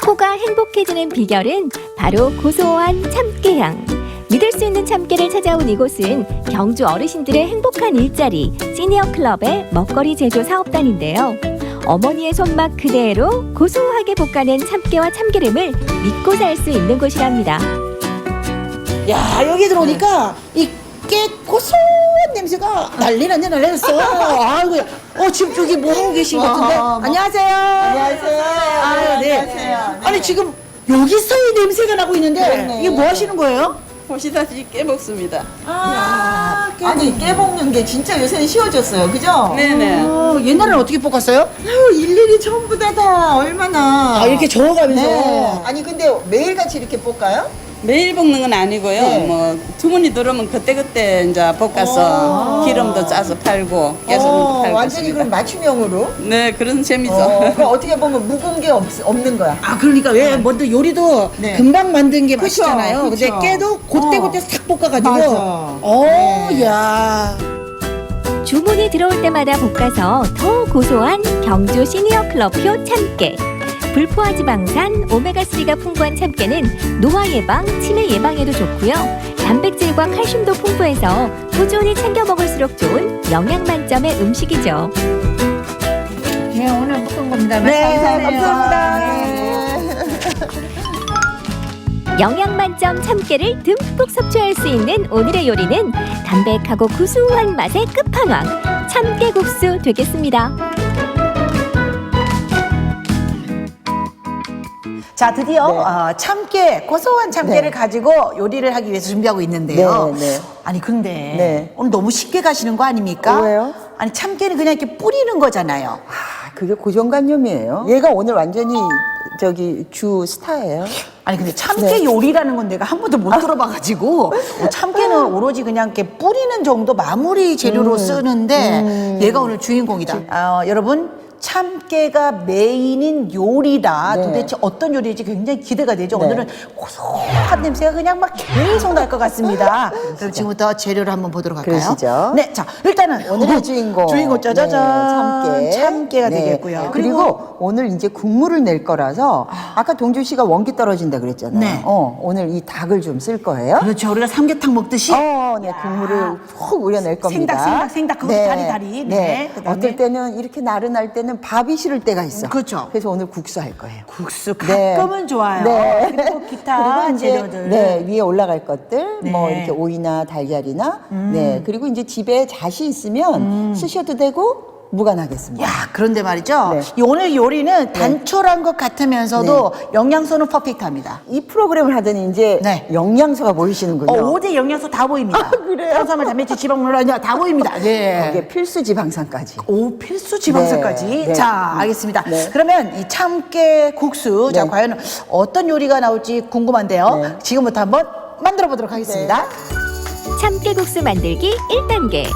코가 행복해지는 비결은 바로 고소한 참깨향. 믿을 수 있는 참깨를 찾아온 이곳은 경주 어르신들의 행복한 일자리 시니어 클럽의 먹거리 제조 사업단인데요. 어머니의 손맛 그대로 고소하게 볶아낸 참깨와 참기름을 믿고 살 수 있는 곳이랍니다. 야, 여기 들어오니까 이 깨 고소한 냄새가 난리 났어. 아이고, 지금 저기 뭐 하고 계신 것 같은데. 안녕하세요. 안녕하세요. 네. 안녕하세요. 아니, 지금 여기서 이 냄새가 나고 있는데 네네. 이게 뭐 하시는 거예요? 보시다시피 깨 먹습니다. 아니, 깨 먹는 게 진짜 요새는 쉬워졌어요. 그죠? 네네. 옛날에는 어떻게 볶았어요? 일일이 전부 다 얼마나. 이렇게 저어가면서. 네. 아니, 근데 매일같이 이렇게 볶아요? 매일 볶는 건 아니고요. 네. 뭐 주문이 들어오면 그때그때 이제 볶아서 기름도 짜서 팔고 깨소금도 팔고 완전히 그럼 맞춤형으로? 네, 그런 재미죠. 그럼 어떻게 보면 묵은 게 없는 거야. 그러니까 왜 먼저 요리도 네. 금방 만든 게 그쵸, 맛있잖아요. 근데 그쵸. 깨도 그때 싹 볶아가지고. 맞아. 야. 주문이 들어올 때마다 볶아서 더 고소한 경주 시니어 클럽표 참깨. 불포화지방산 오메가3가 풍부한 참깨는 노화 예방, 치매 예방에도 좋고요. 단백질과 칼슘도 풍부해서 꾸준히 챙겨 먹을수록 좋은 영양 만점의 음식이죠. 네, 오늘 볶은 겁니다. 네, 감사합니다. 영양 만점 참깨를 듬뿍 섭취할 수 있는 오늘의 요리는 담백하고 구수한 맛의 끝판왕 참깨국수 되겠습니다. 자, 드디어 네. 참깨, 고소한 참깨를 네. 가지고 요리를 하기 위해서 준비하고 있는데요. 네, 네. 아니 근데 네. 오늘 너무 쉽게 가시는 거 아닙니까? 왜요? 아니 참깨는 그냥 이렇게 뿌리는 거잖아요. 아, 그게 고정관념이에요. 얘가 오늘 완전히 저기 주 스타예요. 아니 근데 참깨 요리라는 건 내가 한 번도 못 들어봐가지고 참깨는 오로지 그냥 이렇게 뿌리는 정도 마무리 재료로 쓰는데 얘가 오늘 주인공이다. 여러분 참깨가 메인인 요리라 도대체 어떤 요리일지 굉장히 기대가 되죠. 오늘은 고소한 냄새가 그냥 막 계속 날 것 같습니다. 그럼 지금부터 재료를 한번 보도록 할까요? 그러시죠. 네, 자 일단은 오늘의 주인공. 짜자잔 참깨가 네. 되겠고요. 그리고 오늘 이제 국물을 낼 거라서 아까 동준 씨가 원기 떨어진다 그랬잖아요. 네. 오늘 이 닭을 좀 쓸 거예요. 그렇죠. 우리가 삼계탕 먹듯이 네, 국물을 푹 우려낼 겁니다. 생닭 그것도 다리. 네. 그다음에 어떨 때는 이렇게 나른할 때는 밥이 싫을 때가 있어. 그렇죠. 그래서 오늘 국수 할 거예요. 국수 가끔은 좋아요. 네. 그리고 기타 그리고 이제 재료들. 네, 위에 올라갈 것들 네. 뭐 이렇게 오이나 달걀이나 네, 그리고 이제 집에 잣이 있으면 쓰셔도 되고 무관하겠습니다. 야, 그런데 말이죠. 네. 이 오늘 요리는 단촐한 것 같으면서도 영양소는 퍼펙트합니다. 이 프로그램을 하더니 이제 영양소가 보이시는군요. 5대 영양소 다 보입니다. 그래요? 탄수화물, 단백질, 지방물 다 보입니다. 네. 거기에 필수 지방산까지. 오, 필수 지방산까지. 네, 네. 자, 알겠습니다. 네. 그러면 이 참깨 국수, 자, 네. 과연 어떤 요리가 나올지 궁금한데요. 지금부터 한번 만들어 보도록 하겠습니다. 참깨국수 만들기 1단계.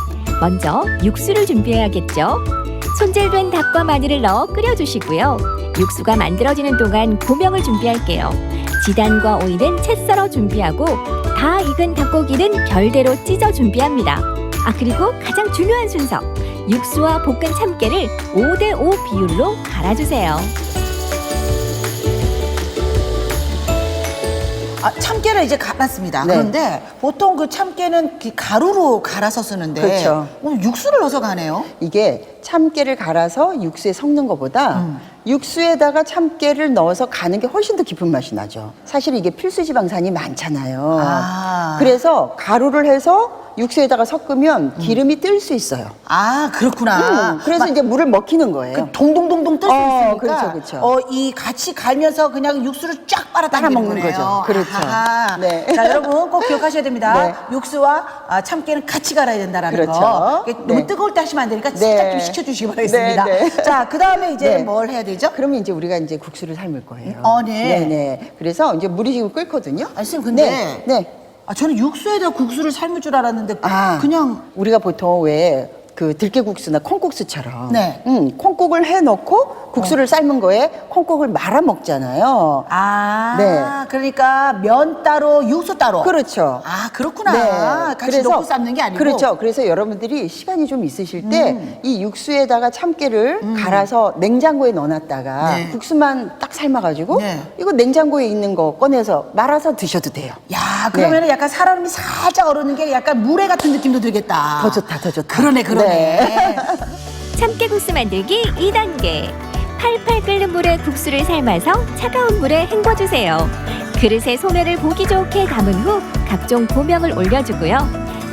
먼저 육수를 준비해야겠죠. 손질된 닭과 마늘을 넣어 끓여주시고요. 육수가 만들어지는 동안 고명을 준비할게요. 지단과 오이는 채 썰어 준비하고 다 익은 닭고기는 결대로 찢어 준비합니다. 그리고 가장 중요한 순서. 육수와 볶은 참깨를 5대5 비율로 갈아주세요. 참깨를 이제 갈았습니다. 네. 그런데 보통 그 참깨는 가루로 갈아서 쓰는데 그렇죠. 오늘 육수를 넣어서 가네요. 이게 참깨를 갈아서 육수에 섞는 것보다 육수에다가 참깨를 넣어서 가는 게 훨씬 더 깊은 맛이 나죠. 사실 이게 필수 지방산이 많잖아요. 그래서 가루를 해서 육수에다가 섞으면 기름이 뜰 수 있어요. 아, 그렇구나. 그래서 이제 물을 먹히는 거예요. 동동동동 뜰 수 있으니까. 그렇죠, 그렇죠. 이 같이 갈면서 그냥 육수를 쫙 빨아당기는 먹는 거네요. 거죠. 그렇죠. 아하. 네. 자, 여러분 꼭 기억하셔야 됩니다. 네. 육수와 참깨는 같이 갈아야 된다라는 그렇죠. 거. 이게 너무 네. 뜨거울 때 하시면 안 되니까 네. 살짝 좀 식혀주시기 바라겠습니다. 네, 네. 자, 그다음에 이제 네. 뭘 해야 되죠? 그러면 이제 우리가 이제 국수를 삶을 거예요. 네. 네. 그래서 이제 물이 지금 끓거든요. 선생님, 근데 네. 저는 육수에다 국수를 삶을 줄 알았는데 그냥 우리가 보통 왜 그 들깨국수나 콩국수처럼 네. 콩국을 해놓고 국수를 삶은 거에 콩국을 말아 먹잖아요. 네. 그러니까 면 따로 육수 따로. 그렇죠. 그렇구나. 같이 넣고 삶는 게 아니고. 그렇죠. 그래서 여러분들이 시간이 좀 있으실 때 이 육수에다가 참깨를 갈아서 냉장고에 넣어놨다가 네. 국수만 딱 삶아가지고 네. 이거 냉장고에 있는 거 꺼내서 말아서 드셔도 돼요. 야, 그러면 은 약간 살얼음이 살짝 얼었는 게 약간 물회 같은 느낌도 들겠다. 더 좋다, 더 좋다. 그러네. 참깨국수 만들기 2단계. 팔팔 끓는 물에 국수를 삶아서 차가운 물에 헹궈주세요. 그릇에 소면을 보기 좋게 담은 후 각종 고명을 올려주고요.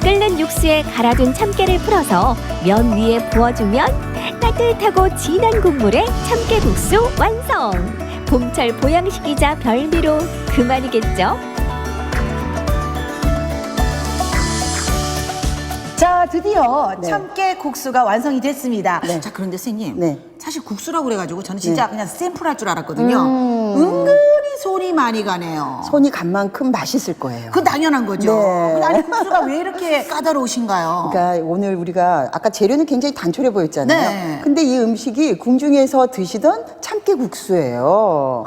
끓는 육수에 갈아둔 참깨를 풀어서 면 위에 부어주면 따뜻하고 진한 국물에 참깨국수 완성! 봄철 보양식이자 별미로 그만이겠죠? 자, 드디어 참깨 국수가 완성이 됐습니다. 자, 그런데 선생님. 사실 국수라고 그래가지고 저는 진짜 그냥 샘플 할 줄 알았거든요. 은근히 손이 많이 가네요. 손이 간 만큼 맛있을 거예요. 그건 당연한 거죠. 네. 근데 아니, 국수가 왜 이렇게 까다로우신가요? 그러니까 오늘 우리가 아까 재료는 굉장히 단촐해 보였잖아요. 네. 근데 이 음식이 궁중에서 드시던 참깨국수예요.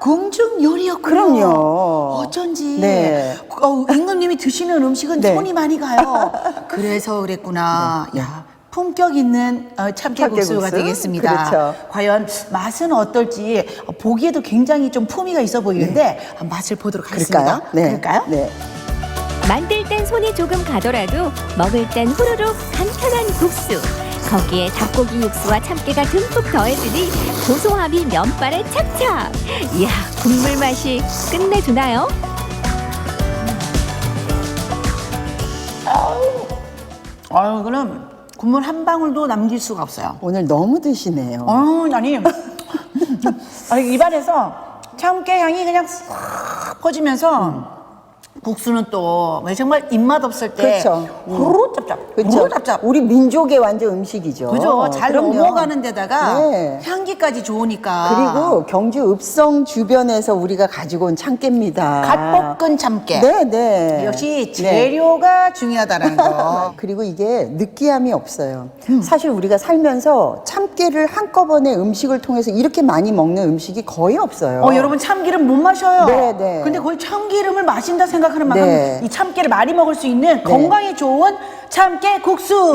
궁중 요리였군요. 그럼요. 어쩐지. 네. 임금님이 드시는 음식은 손이 많이 가요. 그래서 그랬구나. 야, 품격 있는 참깨국수가 참깨국수? 되겠습니다. 그렇죠. 과연 맛은 어떨지 보기에도 굉장히 좀 품위가 있어 보이는데 맛을 보도록 하겠습니다. 그럴까요? 네. 만들 땐 손이 조금 가더라도 먹을 땐 후루룩 간편한 국수. 거기에 닭고기 육수와 참깨가 듬뿍 더해지니 고소함이 면발에 착착. 이야, 국물 맛이 끝내주나요? 이거는 국물 한 방울도 남길 수가 없어요. 오늘 너무 드시네요. 아니 입안에서 참깨 향이 그냥 싹 퍼지면서 국수는 또 정말 입맛 없을 때 그렇죠. 후루룩 짭짭, 그렇죠. 후루룩 짭짭. 우리 민족의 완전 음식이죠. 그죠? 잘 그럼요. 넘어가는 데다가 네. 향기까지 좋으니까. 그리고 경주 읍성 주변에서 우리가 가지고 온 참깨입니다. 갓 볶은 참깨. 네. 역시 재료가 중요하다는 거. 그리고 이게 느끼함이 없어요. 사실 우리가 살면서 참깨를 한꺼번에 음식을 통해서 이렇게 많이 먹는 음식이 거의 없어요. 여러분 참기름 못 마셔요. 네. 근데 거의 참기름을 마신다 생각하는 만큼 네. 이 참깨를 많이 먹을 수 있는 건강에 좋은 참깨 국수.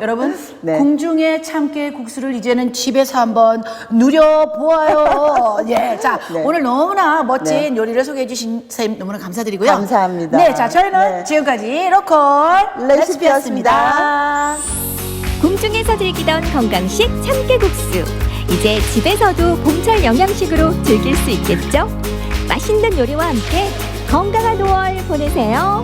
여러분 궁중의 참깨 국수를 이제는 집에서 한번 누려보아요. 예, 자 오늘 너무나 멋진 요리를 소개해 주신 선생님 너무나 감사드리고요. 감사합니다. 네, 자 저희는 지금까지 로컬 레시피였습니다. 궁중에서 즐기던 건강식 참깨국수. 이제 집에서도 봄철 영양식으로 즐길 수 있겠죠? 맛있는 요리와 함께 건강한 5월 보내세요.